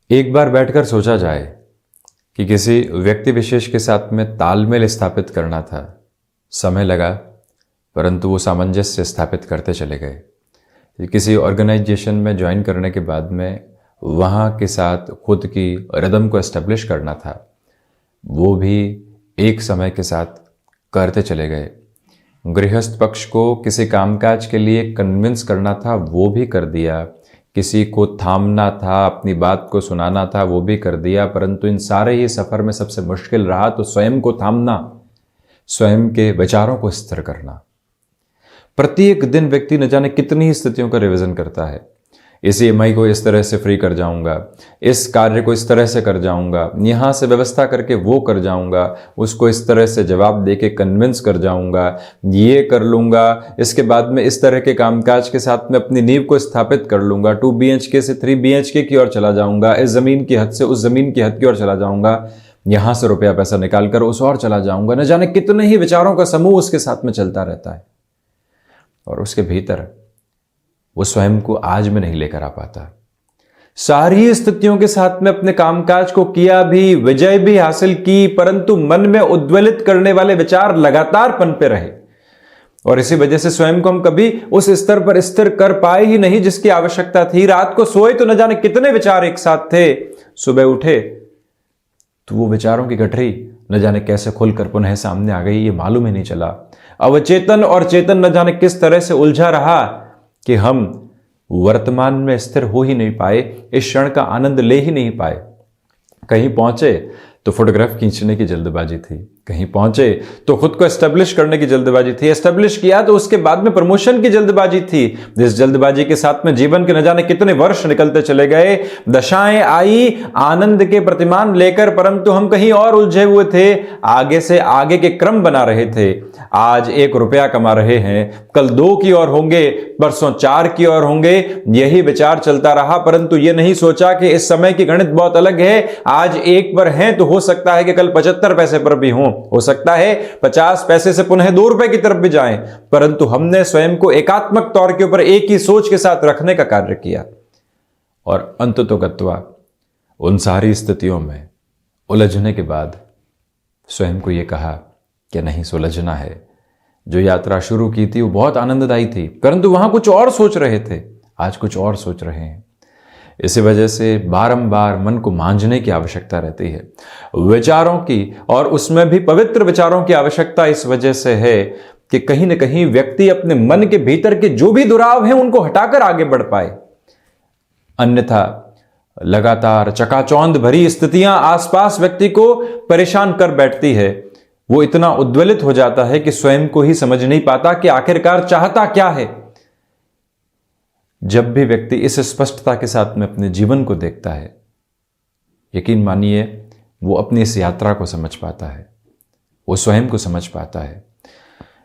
एक बार बैठकर सोचा जाए कि किसी व्यक्ति विशेष के साथ में तालमेल स्थापित करना था। समय लगा, परंतु वो सामंजस्य स्थापित करते चले गए। किसी ऑर्गेनाइजेशन में ज्वाइन करने के बाद में वहाँ के साथ खुद की रिदम को एस्टेब्लिश करना था, वो भी एक समय के साथ करते चले गए। गृहस्थ पक्ष को किसी कामकाज के लिए कन्विंस करना था, वो भी कर दिया। किसी को थामना था, अपनी बात को सुनाना था, वो भी कर दिया। परंतु इन सारे ही सफ़र में सबसे मुश्किल रहा तो स्वयं को थामना, स्वयं के विचारों को स्थिर करना। प्रत्येक दिन व्यक्ति न जाने कितनी ही स्थितियों का रिवीजन करता है। इस ईएमआई को इस तरह से फ्री कर जाऊंगा, इस कार्य को इस तरह से कर जाऊंगा, यहाँ से व्यवस्था करके वो कर जाऊंगा, उसको इस तरह से जवाब दे के कन्विंस कर जाऊंगा, ये कर लूंगा, इसके बाद में इस तरह के कामकाज के साथ में अपनी नींव को स्थापित कर लूंगा, 2 BHK से 3 BHK की ओर चला जाऊंगा, इस जमीन की हद से उस जमीन की हद की ओर चला जाऊंगा, यहां से रुपया पैसा निकाल कर उस और चला जाऊंगा। न जाने कितने ही विचारों का समूह उसके साथ में चलता रहता है और उसके भीतर वो स्वयं को आज में नहीं लेकर आ पाता। सारी स्थितियों के साथ में अपने कामकाज को किया भी, विजय भी हासिल की, परंतु मन में उद्वेलित करने वाले विचार लगातार पनपे रहे और इसी वजह से स्वयं को हम कभी उस स्तर पर स्थिर कर पाए ही नहीं जिसकी आवश्यकता थी। रात को सोए तो न जाने कितने विचार एक साथ थे, सुबह उठे तो वो विचारों की गठरी न जाने कैसे खुलकर पुनः सामने आ गई, ये मालूम ही नहीं चला। अवचेतन और चेतन न जाने किस तरह से उलझा रहा कि हम वर्तमान में स्थिर हो ही नहीं पाए, इस क्षण का आनंद ले ही नहीं पाए। कहीं पहुंचे तो फोटोग्राफ खींचने की जल्दबाजी थी, कहीं पहुंचे तो खुद को एस्टेब्लिश करने की जल्दबाजी थी, एस्टेब्लिश किया तो उसके बाद में प्रमोशन की जल्दबाजी थी। जिस जल्दबाजी के साथ में जीवन के न जाने कितने वर्ष निकलते चले गए, दशाएं आई आनंद के प्रतिमान लेकर, परंतु हम कहीं और उलझे हुए थे, आगे से आगे के क्रम बना रहे थे। आज 1 रुपया कमा रहे हैं, कल 2 की ओर होंगे, परसों 4 की ओर होंगे, यही विचार चलता रहा। परंतु यह नहीं सोचा कि इस समय की गणित बहुत अलग है। आज 1 पर हैं तो हो सकता है कि कल 75 पैसे पर भी हो सकता है 50 पैसे से पुनः 2 रुपए की तरफ भी जाएं। परंतु हमने स्वयं को एकात्मक तौर के ऊपर एक ही सोच के साथ रखने का कार्य किया और अंततोगत्वा उन सारी स्थितियों में उलझने के बाद स्वयं को यह कहा कि नहीं सुलझना है। जो यात्रा शुरू की थी वो बहुत आनंददायी थी, परंतु वहां कुछ और सोच रहे थे, आज कुछ और सोच रहे हैं। इसी वजह से बारंबार मन को मांझने की आवश्यकता रहती है, विचारों की, और उसमें भी पवित्र विचारों की आवश्यकता इस वजह से है कि कहीं ना कहीं व्यक्ति अपने मन के भीतर के जो भी दुराव हैं उनको हटाकर आगे बढ़ पाए। अन्यथा लगातार चकाचौंध भरी स्थितियां आसपास व्यक्ति को परेशान कर बैठती है। वो इतना उद्वेलित हो जाता है कि स्वयं को ही समझ नहीं पाता कि आखिरकार चाहता क्या है। जब भी व्यक्ति इस स्पष्टता के साथ में अपने जीवन को देखता है, यकीन मानिए वो अपनी इस यात्रा को समझ पाता है, वो स्वयं को समझ पाता है।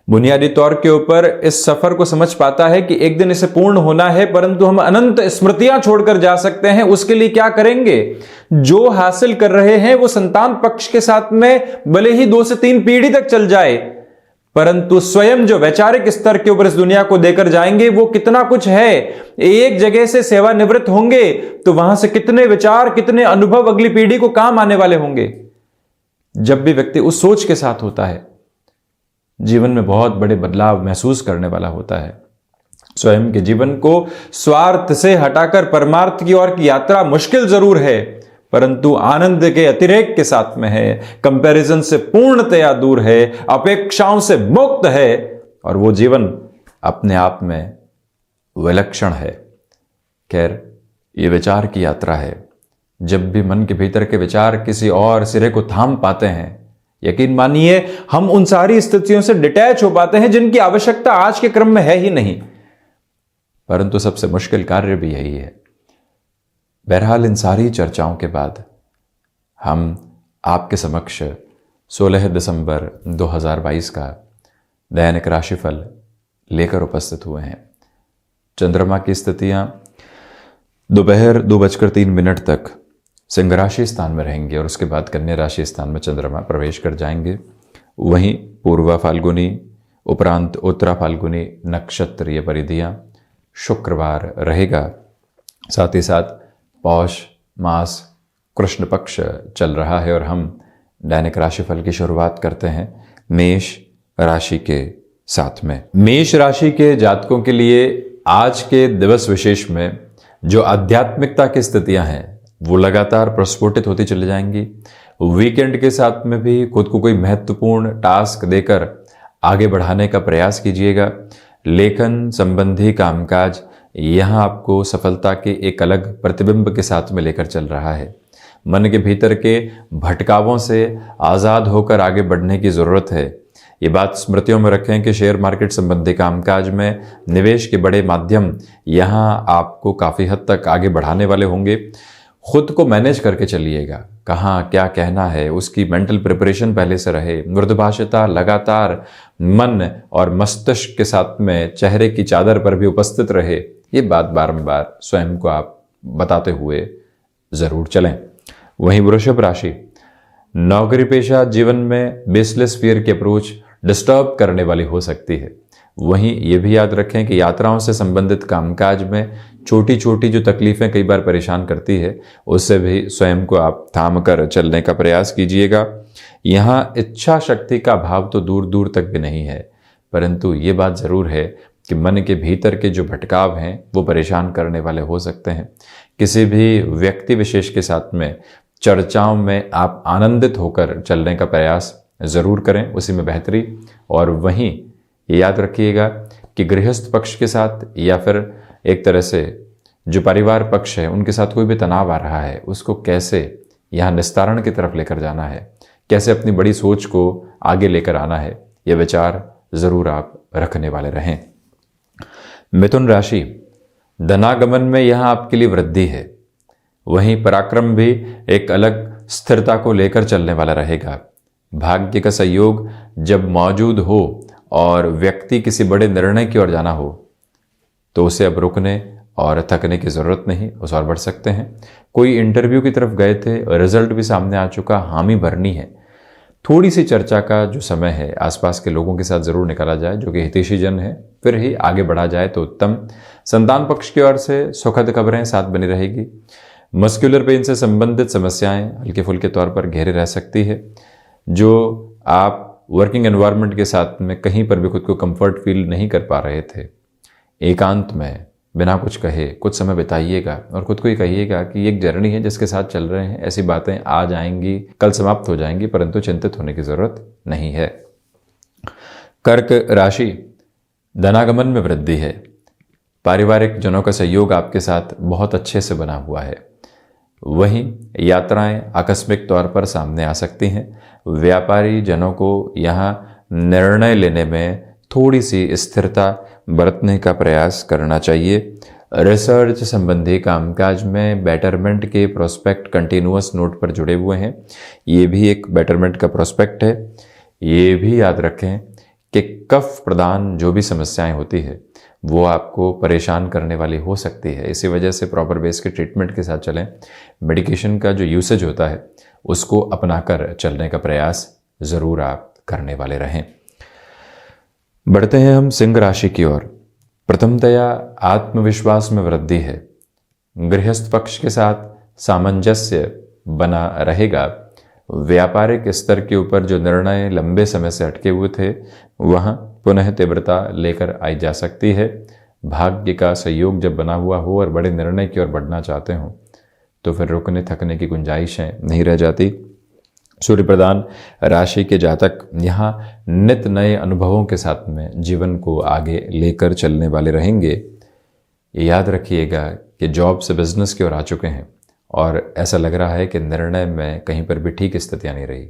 बुनियादी तौर के ऊपर इस सफर को समझ पाता है कि एक दिन इसे पूर्ण होना है, परंतु हम अनंत स्मृतियां छोड़कर जा सकते हैं। उसके लिए क्या करेंगे? जो हासिल कर रहे हैं वो संतान पक्ष के साथ में भले ही 2 से 3 पीढ़ी तक चल जाए, परंतु स्वयं जो वैचारिक स्तर के ऊपर इस दुनिया को देकर जाएंगे वो कितना कुछ है। एक जगह से सेवानिवृत्त होंगे तो वहां से कितने विचार, कितने अनुभव अगली पीढ़ी को काम आने वाले होंगे। जब भी व्यक्ति उस सोच के साथ होता है, जीवन में बहुत बड़े बदलाव महसूस करने वाला होता है। स्वयं के जीवन को स्वार्थ से हटाकर परमार्थ की ओर की यात्रा मुश्किल जरूर है, परंतु आनंद के अतिरेक के साथ में है, कंपैरिजन से पूर्णतया दूर है, अपेक्षाओं से मुक्त है, और वो जीवन अपने आप में विलक्षण है। खैर, ये विचार की यात्रा है। जब भी मन के भीतर के विचार किसी और सिरे को थाम पाते हैं, यकीन मानिए हम उन सारी स्थितियों से डिटैच हो पाते हैं जिनकी आवश्यकता आज के क्रम में है ही नहीं। परंतु सबसे मुश्किल कार्य भी यही है। बहरहाल इन सारी चर्चाओं के बाद हम आपके समक्ष 16 दिसंबर 2022 का दैनिक राशिफल लेकर उपस्थित हुए हैं। चंद्रमा की स्थितियां दोपहर 2:03 तक सिंह राशि स्थान में रहेंगे और उसके बाद कन्या राशि स्थान में चंद्रमा प्रवेश कर जाएंगे। वहीं पूर्वा फाल्गुनी उपरांत उत्तरा फाल्गुनी नक्षत्रीय परिधियां शुक्रवार रहेगा। साथ ही साथ पौष मास कृष्ण पक्ष चल रहा है और हम दैनिक राशिफल की शुरुआत करते हैं मेष राशि के साथ में। मेष राशि के जातकों के लिए आज के दिवस विशेष में जो आध्यात्मिकता की स्थितियां हैं वो लगातार प्रस्फुटित होती चली जाएंगी। वीकेंड के साथ में भी खुद को कोई महत्वपूर्ण टास्क देकर आगे बढ़ाने का प्रयास कीजिएगा। लेखन संबंधी कामकाज यहाँ आपको सफलता के एक अलग प्रतिबिंब के साथ में लेकर चल रहा है। मन के भीतर के भटकावों से आज़ाद होकर आगे बढ़ने की ज़रूरत है। ये बात स्मृतियों में रखें कि शेयर मार्केट संबंधी कामकाज में निवेश के बड़े माध्यम यहाँ आपको काफ़ी हद तक आगे बढ़ाने वाले होंगे। खुद को मैनेज करके चलिएगा, कहाँ क्या कहना है उसकी मेंटल प्रिपरेशन पहले से रहे। मृदुभाषिता लगातार मन और मस्तिष्क के साथ में चेहरे की चादर पर भी उपस्थित रहे। ये बात बारंबार स्वयं को आप बताते हुए ज़रूर चलें। वहीं वृषभ राशि, नौकरी पेशा जीवन में बेसलेस फियर की अप्रोच डिस्टर्ब करने वाली हो सकती है। वहीं ये भी याद रखें कि यात्राओं से संबंधित कामकाज में छोटी छोटी जो तकलीफें कई बार परेशान करती है उससे भी स्वयं को आप थाम कर चलने का प्रयास कीजिएगा। यहाँ इच्छा शक्ति का भाव तो दूर दूर तक भी नहीं है, परंतु ये बात ज़रूर है कि मन के भीतर के जो भटकाव हैं वो परेशान करने वाले हो सकते हैं। किसी भी व्यक्ति विशेष के साथ में चर्चाओं में आप आनंदित होकर चलने का प्रयास ज़रूर करें, उसी में बेहतरी। और वहीं ये याद रखिएगा कि गृहस्थ पक्ष के साथ या फिर एक तरह से जो परिवार पक्ष है उनके साथ कोई भी तनाव आ रहा है उसको कैसे यहाँ निस्तारण की तरफ लेकर जाना है, कैसे अपनी बड़ी सोच को आगे लेकर आना है, ये विचार ज़रूर आप रखने वाले रहें। मिथुन राशि, धनागमन में यहाँ आपके लिए वृद्धि है। वहीं पराक्रम भी एक अलग स्थिरता को लेकर चलने वाला रहेगा। भाग्य का सहयोग जब मौजूद हो और व्यक्ति किसी बड़े निर्णय की ओर जाना हो तो उसे अब रुकने और थकने की ज़रूरत नहीं, उस और बढ़ सकते हैं। कोई इंटरव्यू की तरफ गए थे और रिजल्ट भी सामने आ चुका, हामी भरनी है। थोड़ी सी चर्चा का जो समय है आसपास के लोगों के साथ ज़रूर निकाला जाए जो कि हितैषी जन है, फिर ही आगे बढ़ा जाए तो उत्तम। संतान पक्ष की ओर से सुखद खबरें साथ बनी रहेगी। मस्कुलर पेन से संबंधित समस्याएं हल्के फुल्के तौर पर घेरे रह सकती है। जो आप वर्किंग एनवायरनमेंट के साथ में कहीं पर भी खुद को कंफर्ट फील नहीं कर पा रहे थे, एकांत में बिना कुछ कहे कुछ समय बिताइएगा और खुद को ये कहिएगा कि एक जर्नी है जिसके साथ चल रहे हैं। ऐसी बातें आ जाएंगी, कल समाप्त हो जाएंगी, परंतु चिंतित होने की ज़रूरत नहीं है। कर्क राशि, धनागमन में वृद्धि है। पारिवारिक जनों का सहयोग आपके साथ बहुत अच्छे से बना हुआ है। वहीं यात्राएं आकस्मिक तौर पर सामने आ सकती हैं। व्यापारी जनों को यहाँ निर्णय लेने में थोड़ी सी स्थिरता बरतने का प्रयास करना चाहिए। रिसर्च संबंधी कामकाज में बेटरमेंट के प्रोस्पेक्ट कंटिन्यूअस नोट पर जुड़े हुए हैं। ये भी एक बेटरमेंट का प्रोस्पेक्ट है। ये भी याद रखें कि कफ प्रदान जो भी समस्याएं होती है वो आपको परेशान करने वाली हो सकती है। इसी वजह से प्रॉपर बेस के ट्रीटमेंट के साथ चलें। मेडिकेशन का जो यूसेज होता है उसको अपनाकर चलने का प्रयास ज़रूर आप करने वाले रहें। बढ़ते हैं हम सिंह राशि की ओर। प्रथमतया आत्मविश्वास में वृद्धि है। गृहस्थ पक्ष के साथ सामंजस्य बना रहेगा। व्यापारिक स्तर के ऊपर जो निर्णय लंबे समय से अटके हुए थे वहाँ पुनः तीव्रता लेकर आई जा सकती है। भाग्य का सहयोग जब बना हुआ हो और बड़े निर्णय की ओर बढ़ना चाहते हो तो फिर रुकने थकने की गुंजाइशें नहीं रह जाती। सूर्य प्रधान राशि के जातक यहाँ नित नए अनुभवों के साथ में जीवन को आगे लेकर चलने वाले रहेंगे। याद रखिएगा कि जॉब से बिजनेस की ओर आ चुके हैं और ऐसा लग रहा है कि निर्णय में कहीं पर भी ठीक स्थितियाँ नहीं रही।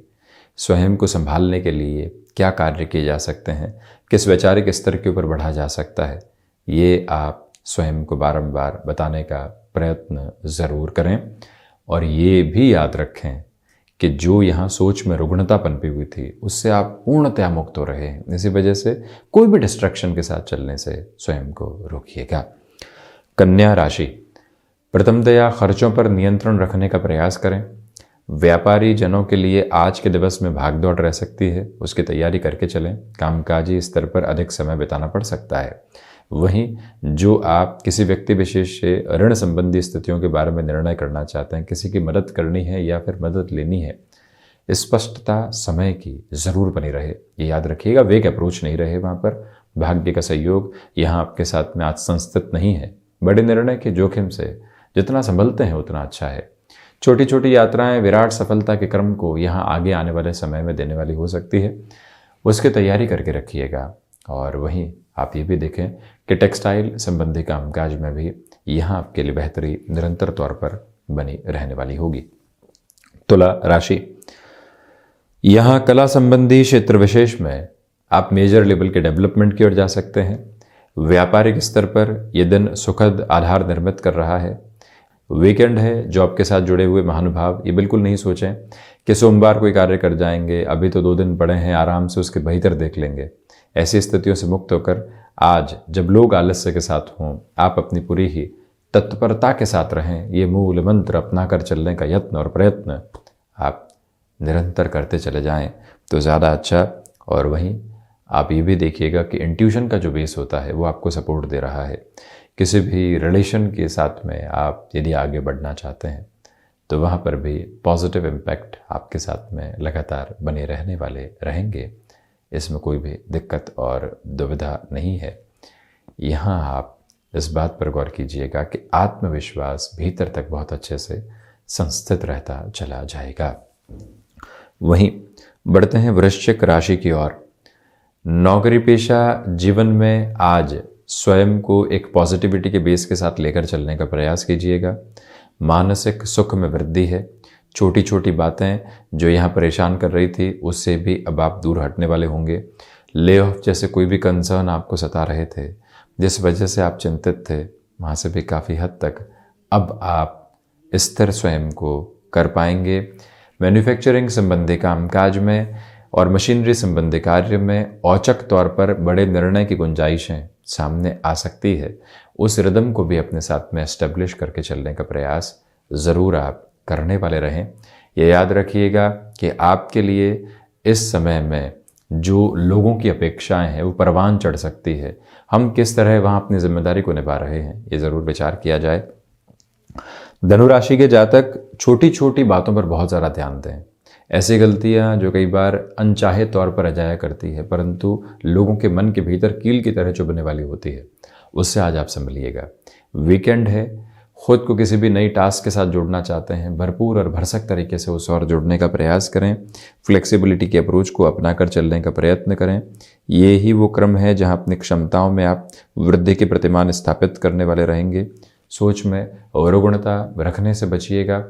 स्वयं को संभालने के लिए क्या कार्य किए जा सकते हैं, किस वैचारिक स्तर के ऊपर बढ़ा जा सकता है, ये आप स्वयं को बारंबार बताने का प्रयत्न ज़रूर करें। और ये भी याद रखें कि जो यहाँ सोच में रुग्णता पनपी हुई थी उससे आप पूर्णतया मुक्त हो रहे हैं। इसी वजह से कोई भी डिस्ट्रैक्शन के साथ चलने से स्वयं को रोकिएगा। कन्या राशि, प्रथमतया खर्चों पर नियंत्रण रखने का प्रयास करें। व्यापारी जनों के लिए आज के दिवस में भागदौड़ रह सकती है, उसकी तैयारी करके चलें। कामकाजी स्तर पर अधिक समय बिताना पड़ सकता है। वहीं जो आप किसी व्यक्ति विशेष से ऋण संबंधी स्थितियों के बारे में निर्णय करना चाहते हैं, किसी की मदद करनी है या फिर मदद लेनी है, स्पष्टता समय की ज़रूर बनी रहे। ये याद रखिएगा, वेग अप्रोच नहीं रहे वहाँ पर। भाग्य का सहयोग यहाँ आपके साथ में आज संस्थित नहीं है। बड़े निर्णय के जोखिम से जितना संभलते हैं उतना अच्छा है। छोटी छोटी यात्राएं विराट सफलता के क्रम को यहाँ आगे आने वाले समय में देने वाली हो सकती है, उसकी तैयारी करके रखिएगा। और वहीं आप ये भी देखें कि टेक्सटाइल संबंधी कामकाज में भी यहाँ आपके लिए बेहतरी निरंतर तौर पर बनी रहने वाली होगी। तुला राशि, यहाँ कला संबंधी क्षेत्र विशेष में आप मेजर लेवल के डेवलपमेंट की ओर जा सकते हैं। व्यापारिक स्तर पर यह दिन सुखद आधार निर्मित कर रहा है। वीकेंड है, जॉब के साथ जुड़े हुए महानुभाव ये बिल्कुल नहीं सोचें कि सोमवार कोई कार्य कर जाएंगे, अभी तो 2 दिन पड़े हैं, आराम से उसके भीतर देख लेंगे। ऐसी स्थितियों से मुक्त होकर आज जब लोग आलस्य के साथ हों, आप अपनी पूरी ही तत्परता के साथ रहें। ये मूल मंत्र अपना कर चलने का यत्न और प्रयत्न आप निरंतर करते चले जाएं तो ज़्यादा अच्छा। और वहीं आप ये भी देखिएगा कि इंट्यूशन का जो बेस होता है वो आपको सपोर्ट दे रहा है। किसी भी रिलेशन के साथ में आप यदि आगे बढ़ना चाहते हैं तो वहाँ पर भी पॉजिटिव इम्पैक्ट आपके साथ में लगातार बने रहने वाले रहेंगे। इसमें कोई भी दिक्कत और दुविधा नहीं है। यहाँ आप इस बात पर गौर कीजिएगा कि आत्मविश्वास भीतर तक बहुत अच्छे से संस्थित रहता चला जाएगा। वहीं बढ़ते हैं वृश्चिक राशि की ओर। नौकरी पेशा जीवन में आज स्वयं को एक पॉजिटिविटी के बेस के साथ लेकर चलने का प्रयास कीजिएगा। मानसिक सुख में वृद्धि है। छोटी छोटी बातें जो यहाँ परेशान कर रही थी उससे भी अब आप दूर हटने वाले होंगे। ले ऑफ जैसे कोई भी कंसर्न आपको सता रहे थे, जिस वजह से आप चिंतित थे, वहाँ से भी काफ़ी हद तक अब आप स्थिर स्वयं को कर पाएंगे। मैन्युफैक्चरिंग संबंधी कामकाज में और मशीनरी संबंधी कार्य में औचक तौर पर बड़े निर्णय की गुंजाइशें सामने आ सकती है। उस रिदम को भी अपने साथ में एस्टेब्लिश करके चलने का प्रयास ज़रूर आप करने वाले रहें। ये याद रखिएगा कि आपके लिए इस समय में जो लोगों की अपेक्षाएं हैं वो परवान चढ़ सकती है। हम किस तरह वहाँ अपनी जिम्मेदारी को निभा रहे हैं ये ज़रूर विचार किया जाए। धनुराशि के जातक छोटी छोटी बातों पर बहुत ज़्यादा ध्यान दें। ऐसी गलतियां जो कई बार अनचाहे तौर पर अजाया करती है परंतु लोगों के मन के भीतर कील की तरह चुभने वाली होती है, उससे आज आप संभलिएगा। वीकेंड है, खुद को किसी भी नई टास्क के साथ जोड़ना चाहते हैं, भरपूर और भरसक तरीके से उस और जुड़ने का प्रयास करें। फ्लेक्सिबिलिटी की अप्रोच को अपनाकर चलने का प्रयत्न करें। ये ही वो क्रम है जहां अपनी क्षमताओं में आप वृद्धि के प्रतिमान स्थापित करने वाले रहेंगे। सोच में अवरुगुणता रखने से बचिएगा।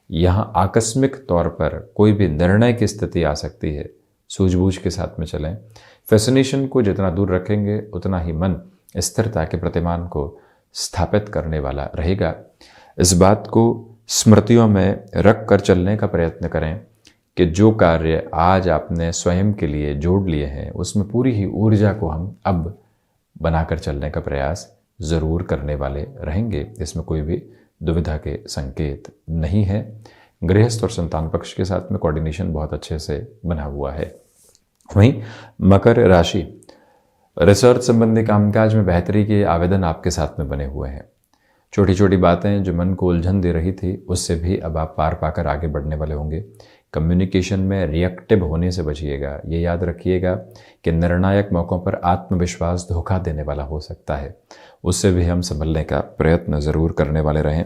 यहाँ आकस्मिक तौर पर कोई भी निर्णय की स्थिति आ सकती है, सूझबूझ के साथ में चलें। फैसिनेशन को जितना दूर रखेंगे उतना ही मन स्थिरता के प्रतिमान को स्थापित करने वाला रहेगा। इस बात को स्मृतियों में रख कर चलने का प्रयत्न करें कि जो कार्य आज आपने स्वयं के लिए जोड़ लिए हैं उसमें पूरी ही ऊर्जा को हम अब बनाकर चलने का प्रयास ज़रूर करने वाले रहेंगे। इसमें कोई भी दुविधा के संकेत नहीं है। गृहस्थ और संतान पक्ष के साथ में कोऑर्डिनेशन बहुत अच्छे से बना हुआ है। वहीं मकर राशि, रिसर्च संबंधी कामकाज में बेहतरी के आवेदन आपके साथ में बने हुए हैं। छोटी छोटी बातें जो मन को उलझन दे रही थी उससे भी अब आप पार पाकर आगे बढ़ने वाले होंगे। कम्युनिकेशन में रिएक्टिव होने से बचिएगा। ये याद रखिएगा कि निर्णायक मौक़ों पर आत्मविश्वास धोखा देने वाला हो सकता है, उससे भी हम संभलने का प्रयत्न ज़रूर करने वाले रहें।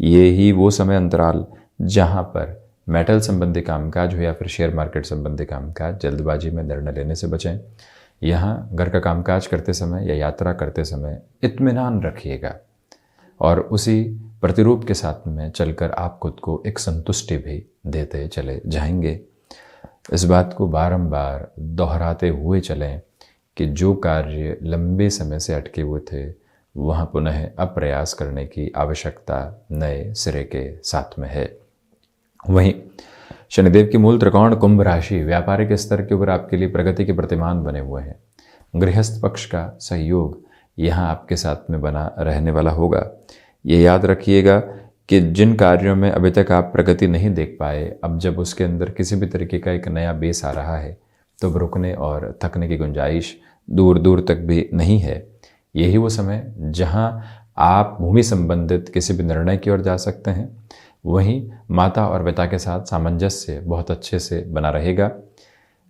ये ही वो समय अंतराल जहाँ पर मेटल संबंधी कामकाज हो या फिर शेयर मार्केट संबंधी कामकाज, जल्दबाजी में निर्णय लेने से बचें। यहाँ घर का कामकाज करते समय या यात्रा करते समय इत्मीनान रखिएगा और उसी प्रतिरूप के साथ में चलकर आप खुद को एक संतुष्टि भी देते चले जाएंगे। इस बात को बारंबार दोहराते हुए चलें कि जो कार्य लंबे समय से अटके हुए थे वहाँ पुनः अब प्रयास करने की आवश्यकता नए सिरे के साथ में है। वहीं शनिदेव की मूल त्रिकोण कुंभ राशि, व्यापारिक स्तर के ऊपर आपके लिए प्रगति के प्रतिमान बने हुए हैं। गृहस्थ पक्ष का सहयोग यहाँ आपके साथ में बना रहने वाला होगा। ये याद रखिएगा कि जिन कार्यों में अभी तक आप प्रगति नहीं देख पाए, अब जब उसके अंदर किसी भी तरीके का एक नया बेस आ रहा है तो रुकने और थकने की गुंजाइश दूर दूर तक भी नहीं है। यही वो समय जहां आप भूमि संबंधित किसी भी निर्णय की ओर जा सकते हैं। वहीं माता और पिता के साथ सामंजस्य बहुत अच्छे से बना रहेगा।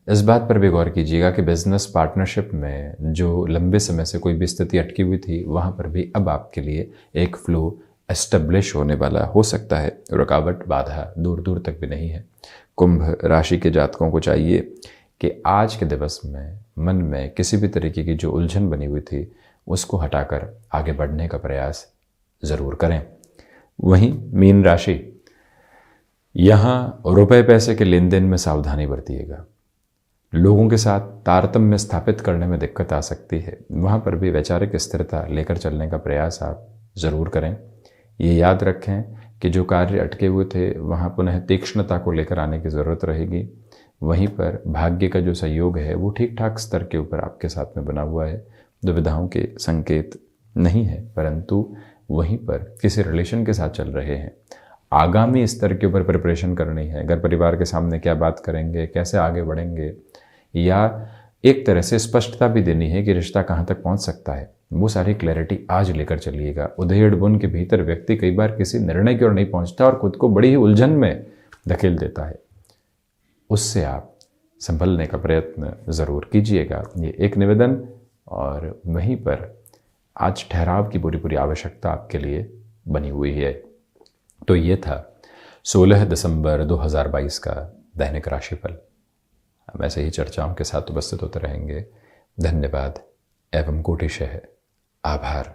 इस बात पर भी गौर कीजिएगा कि बिजनेस पार्टनरशिप में जो लंबे समय से कोई भी स्थिति अटकी हुई थी, वहाँ पर भी अब आपके लिए एक फ्लो एस्टेब्लिश होने वाला हो सकता है। रुकावट बाधा दूर दूर तक भी नहीं है। कुंभ राशि के जातकों को चाहिए कि आज के दिवस में मन में किसी भी तरीके की जो उलझन बनी हुई थी उसको हटाकर आगे बढ़ने का प्रयास ज़रूर करें। वहीं मीन राशि, यहाँ रुपए पैसे के लेन देन में सावधानी बरतिएगा। लोगों के साथ तारतम्य स्थापित करने में दिक्कत आ सकती है। वहाँ पर भी वैचारिक स्थिरता लेकर चलने का प्रयास आप ज़रूर करें। ये याद रखें कि जो कार्य अटके हुए थे वहाँ पुनः तीक्ष्णता को लेकर आने की ज़रूरत रहेगी। वहीं पर भाग्य का जो सहयोग है वो ठीक ठाक स्तर के ऊपर आपके साथ में बना हुआ है। दुविधाओं के संकेत नहीं है, परंतु वहीं पर किसी रिलेशन के साथ चल रहे हैं, आगामी स्तर के ऊपर प्रिपरेशन करनी है। घर परिवार के सामने क्या बात करेंगे, कैसे आगे बढ़ेंगे, या एक तरह से स्पष्टता भी देनी है कि रिश्ता कहाँ तक पहुँच सकता है। वो सारी क्लैरिटी आज लेकर चलिएगा। उधेड़ बुन के भीतर व्यक्ति कई बार किसी निर्णय की ओर नहीं पहुँचता और खुद को बड़ी ही उलझन में धकेल देता है। उससे आप संभलने का प्रयत्न ज़रूर कीजिएगा, ये एक निवेदन। और वहीं पर आज ठहराव की पूरी आवश्यकता आपके लिए बनी हुई है। तो ये था 16 दिसंबर 2022 का दैनिक राशिफल। हम ऐसे ही चर्चाओं के साथ उपस्थित होते रहेंगे। धन्यवाद एवं कोटिशः आभार।